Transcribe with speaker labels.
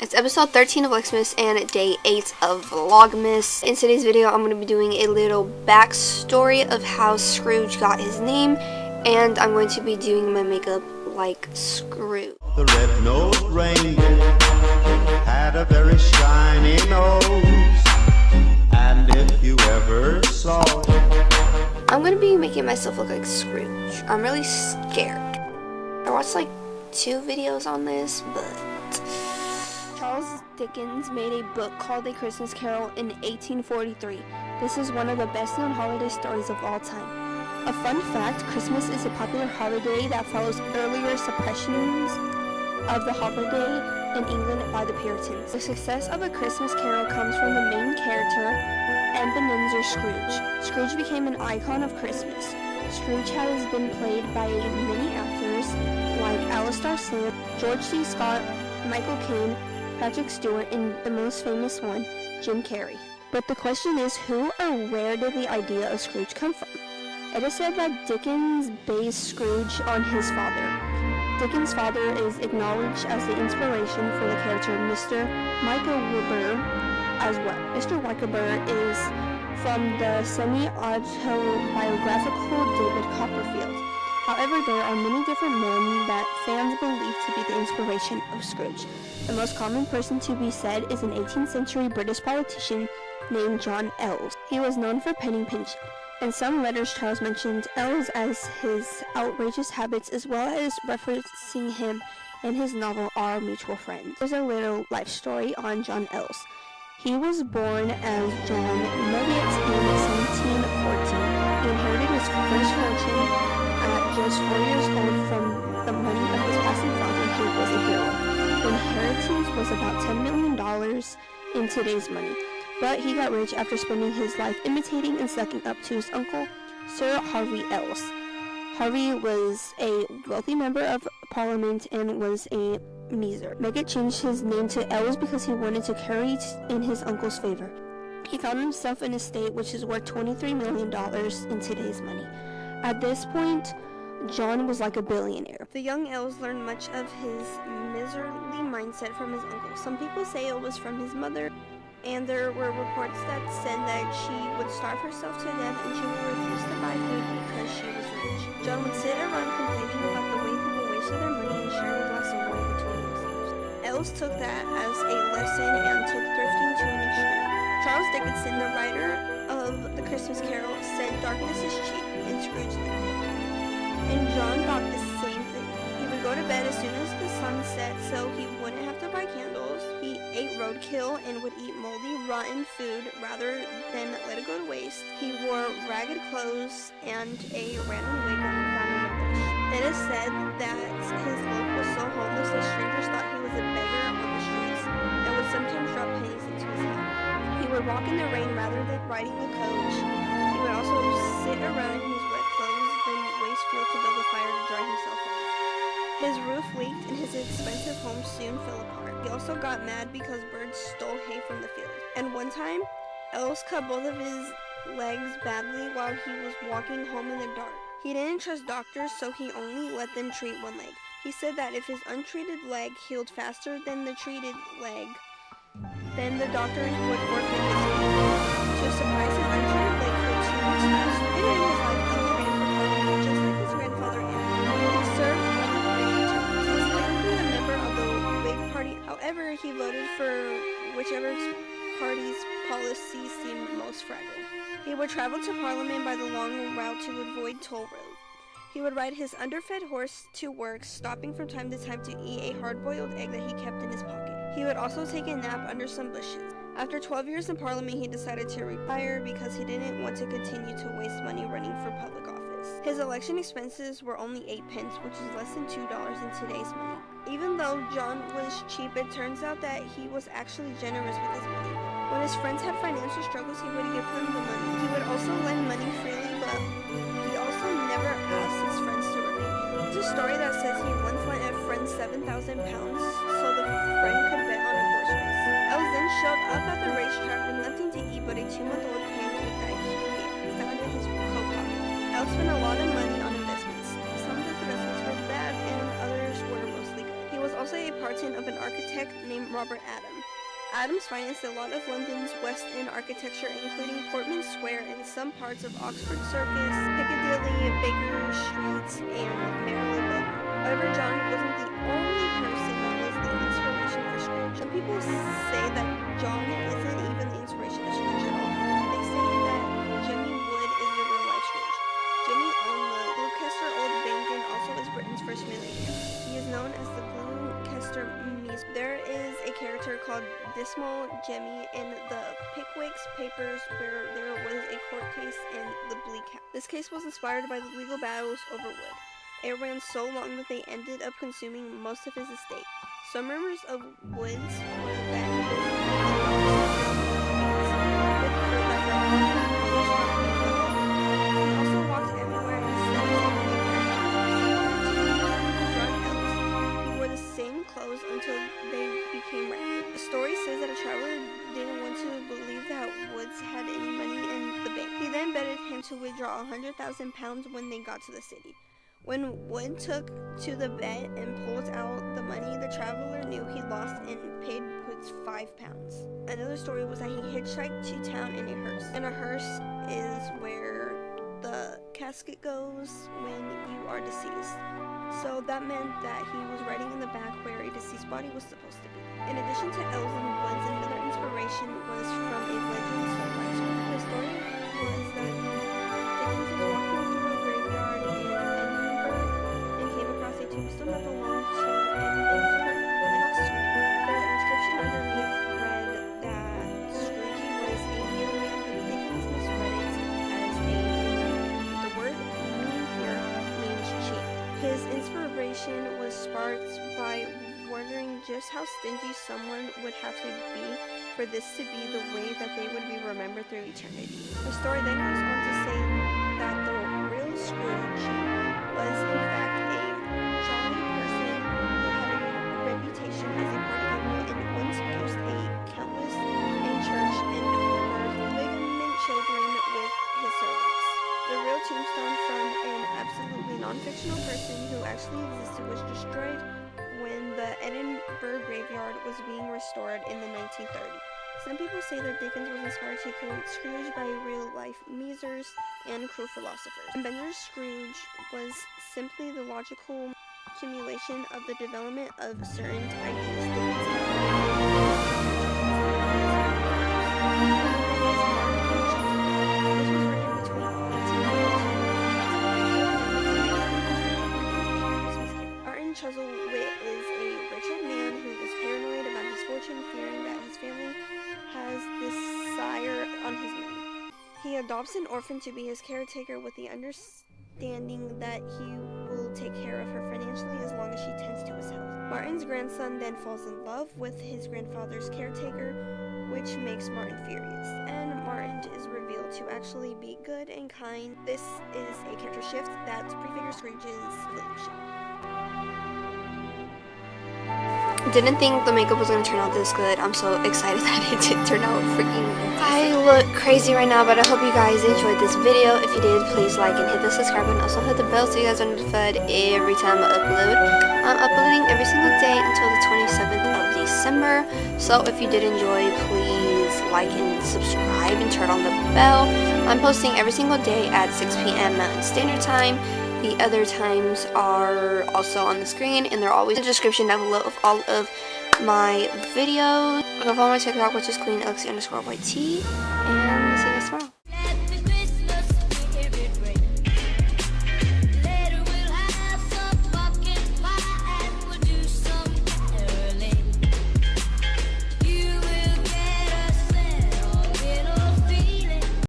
Speaker 1: It's episode 13 of Lexmas and day 8 of Vlogmas. In today's video, I'm going to be doing a little backstory of how Scrooge got his name, and I'm going to be doing my makeup like Scrooge.
Speaker 2: The red-nosed reindeer had a very shiny nose, and if you ever saw it,
Speaker 1: I'm going to be making myself look like Scrooge. I'm really scared. I watched like 2 videos on this, but Charles Dickens made a book called A Christmas Carol in 1843. This is one of the best-known holiday stories of all time. A fun fact, Christmas is a popular holiday that follows earlier suppressions of the holiday in England by the Puritans. The success of A Christmas Carol comes from the main character, Ebenezer Scrooge. Scrooge became an icon of Christmas. Scrooge has been played by many actors like Alexia, George C. Scott, Michael Caine, Patrick Stewart, and the most famous one, Jim Carrey. But the question is, who or where did the idea of Scrooge come from? It is said that Dickens based Scrooge on his father. Dickens' father is acknowledged as the inspiration for the character Mr. Wickerburn as well. Mr. Wickerburn is from the semi-autobiographical David Copperfield. However, there are many different men that fans believe to be the inspiration of Scrooge. The most common person to be said is an 18th century British politician named John Ellis. He was known for penny pinching. In some letters, Charles mentioned Ellis as his outrageous habits, as well as referencing him in his novel Our Mutual Friend. There's a little life story on John Ellis. He was born as John Elliot in 1714. He inherited his first fortune at just 4 years old from the money of his passing father, who was a hero. The inheritance was about $10 million in today's money, but he got rich after spending his life imitating and sucking up to his uncle, Sir Harvey Ellis. Harvey was a wealthy member of Parliament and was a miser. Megget changed his name to Ellis because he wanted to curry in his uncle's favor. He found himself in a estate which is worth $23 million in today's money. At this point, John was like a billionaire. The young Ellis learned much of his miserly mindset from his uncle. Some people say it was from his mother, and there were reports that said that she would starve herself to death and she would refuse to buy food because she was rich. John would sit around complaining about the way people wasted their money and shared a glass of wine between themselves. Ellis took that as a lesson and took thrifting to an extreme. Charles Dickens, the writer of The Christmas Carol, said darkness is cheap, and Scrooge lived it. And John thought the same thing. He would go to bed as soon as the sun set so he wouldn't have to buy candles. He ate roadkill and would eat moldy, rotten food rather than let it go to waste. He wore ragged clothes and a random wig that he found in a bush. It is said that his look was so homeless that strangers thought he was a beggar on the streets and would sometimes drop pennies into his hand. He would walk in the rain rather than riding the coach. He would also sit around in his wet clothes, then waste fuel to build a fire to dry himself off. His roof leaked and his expensive home soon fell apart. He also got mad because birds stole hay from the field. And one time, Ellis cut both of his legs badly while he was walking home in the dark. He didn't trust doctors, so he only let them treat one leg. He said that if his untreated leg healed faster than the treated leg, then the doctors would forfeit his fee. To surprise, his untreated leg healed 2 weeks faster. He ended his life untreated for farming, just like his grandfather Andrew. He served 3 terms. He was technically a member of the Whig Party. However, he voted for whichever party's policies seemed most fragile. He would travel to Parliament by the long route to avoid toll roads. He would ride his underfed horse to work, stopping from time to time to eat a hard-boiled egg that he kept in his pocket. He would also take a nap under some bushes. After 12 years in Parliament, he decided to retire because he didn't want to continue to waste money running for public office. His election expenses were only 8 pence, which is less than $2 in today's money. Even though John was cheap, it turns out that he was actually generous with his money. When his friends had financial struggles, he would give them the money. He would also lend money freely, but he also never asked his friends to repay him. There's a story that says he once lent a friend £7,000 so the friend could bet on a horse race. Ellis then showed up at the racetrack with nothing to eat but a 2-month-old pancake that he found in his coat pocket. Ellis spent a lot of money on investments. Some of his investments were bad and others were mostly good. He was also a tartan of an architect named Robert Adam. Adams financed a lot of London's West End architecture, including Portman Square and some parts of Oxford Circus, Piccadilly, Baker Streets, and Marylebone. However, John wasn't the only person that was the inspiration for Scrooge. Some people say that John isn't even the inspiration of Scrooge at all. They say that Jimmy Wood is the real-life Scrooge. Jimmy owned the Gloucester Old Bank and also is Britain's first millionaire. He is known as the Gloucester Muse. There is a character called Dismal Jemmy in the Pickwick's papers where there was a court case in the Bleak House. This case was inspired by the legal battles over wood. It ran so long that they ended up consuming most of his estate. Some rumors of Woods were that he was he also walked everywhere and said he wore the same clothes until they became ragged. The story says that a traveler didn't want to believe that Woods had any money in the bank. He then betted him to withdraw £100,000 when they got to the city. When Wood took to the bet and pulled out the money, the traveler knew he lost and paid Woods £5. Another story was that he hitchhiked to town in a hearse. And a hearse is where the casket goes when you are deceased. So that meant that he was riding in the back where a deceased body was supposed to be. In addition to elves and woods, another inspiration was from a legend sunrise story. The story was that Dickens was walking through a graveyard in Edinburgh and came across a tombstone that belonged to Ebenezer Scrooge. The inscription underneath read that Scrooge was a mere man, but Dickens misread it as a mean. The word mean here means cheap. His inspiration was sparked by wondering just how stingy someone would have to be for this to be the way that they would be remembered through eternity. The story then goes on to say that the real Scrooge was in fact a jolly person who had a reputation as a party animal and once produced a countless in church and ligament children with his servants. The real tombstone from an absolutely non-fictional person who actually existed was destroyed when the Edinburgh graveyard was being restored in the 1930s. Some people say that Dickens was inspired to create Scrooge by real-life misers and cruel philosophers. Ebenezer Scrooge was simply the logical accumulation of the development of certain ideas Dickens had. Chuzzlewit is a rich old man who is paranoid about his fortune, fearing that his family has this sire on his money. He adopts an orphan to be his caretaker with the understanding that he will take care of her financially as long as she tends to his health. Martin's grandson then falls in love with his grandfather's caretaker, which makes Martin furious, and Martin is revealed to actually be good and kind. This is a character shift that prefigures Scrooge's evolution. Didn't think the makeup was going to turn out this good. I'm so excited that it did turn out freaking decent. I look crazy right now, but I hope you guys enjoyed this video. If you did, please like and hit the subscribe button. Also hit the bell so you guys are notified every time I upload. I'm uploading every single day until the 27th of December. So if you did enjoy, please like and subscribe and turn on the bell. I'm posting every single day at 6 p.m. Mountain Standard Time. The other times are also on the screen, and they're always in the description down below of all of my videos. You can follow my TikTok, which is Queen Alexia _YT, and